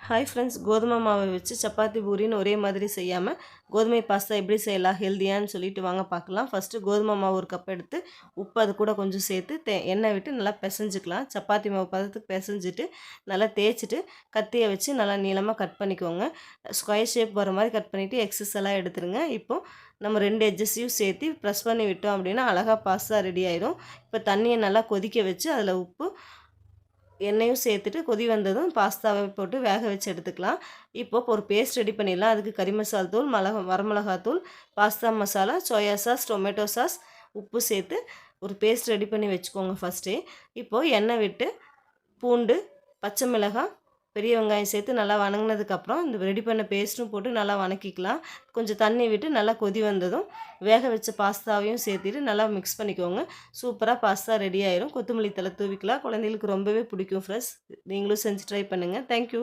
Hi friends, கோதுமை மாவை வச்சு சப்பாத்தி பூரின்னு ஒரே மாதிரி செய்யாமல் கோதுமை பாஸ்தா எப்படி செய்யலாம் ஹெல்த்தியான்னு சொல்லிட்டு வாங்க பார்க்கலாம். ஃபஸ்ட்டு கோதுமை மாவு ஒரு கப் எடுத்து உப்பு அது கூட கொஞ்சம் சேர்த்து எண்ணெய் விட்டு நல்லா பிசைஞ்சிக்கலாம். சப்பாத்தி மாவு பதத்துக்கு பிசைஞ்சிட்டு நல்லா தேய்ச்சிட்டு கத்தியை வச்சு நல்லா நீளமாக கட் பண்ணிக்கோங்க. ஸ்கொயர் ஷேப் வர மாதிரி கட் பண்ணிவிட்டு எக்ஸஸ் எல்லாம் எடுத்துருங்க. இப்போது நம்ம 2 எட்ஜஸையும் சேர்த்து ப்ரெஸ் பண்ணி விட்டோம் அப்படின்னா அழகாக பாஸ்தா ரெடி ஆயிடும். இப்போ தண்ணியை நல்லா கொதிக்க வச்சு அதில் உப்பு எண்ணெயும் சேர்த்துட்டு கொதி வந்ததும் பாஸ்தாவை போட்டு வேக வச்சு எடுத்துக்கலாம். இப்போது ஒரு பேஸ்ட் ரெடி பண்ணிடலாம். அதுக்கு கறி மசாலா தூள், வரமிளகாத்தூள், pasta masala, soya sauce, tomato sauce, உப்பு சேர்த்து ஒரு பேஸ்ட் ரெடி பண்ணி வச்சுக்கோங்க ஃபஸ்ட்டே. இப்போது எண்ணெய் விட்டு பூண்டு, பச்சை மிளகாய், பெரிய வெங்காயம் சேர்த்து நல்லா வணங்கினதுக்கப்புறம் இந்த ரெடி பண்ண பேஸ்ட்டும் போட்டு நல்லா வணக்கிக்கலாம். கொஞ்சம் தண்ணி விட்டு நல்லா கொதி வந்ததும் வேக வச்ச பாஸ்தாவையும் சேர்த்துட்டு நல்லா மிக்ஸ் பண்ணிக்கோங்க. சூப்பராக பாஸ்தா ரெடி ஆயிரும். கொத்தமல்லி தழை தூவிக்கலாம். குழந்தைகளுக்கு ரொம்பவே பிடிக்கும் ஃப்ரெண்ட்ஸ். நீங்களும் செஞ்சு ட்ரை பண்ணுங்கள். தேங்க்யூ.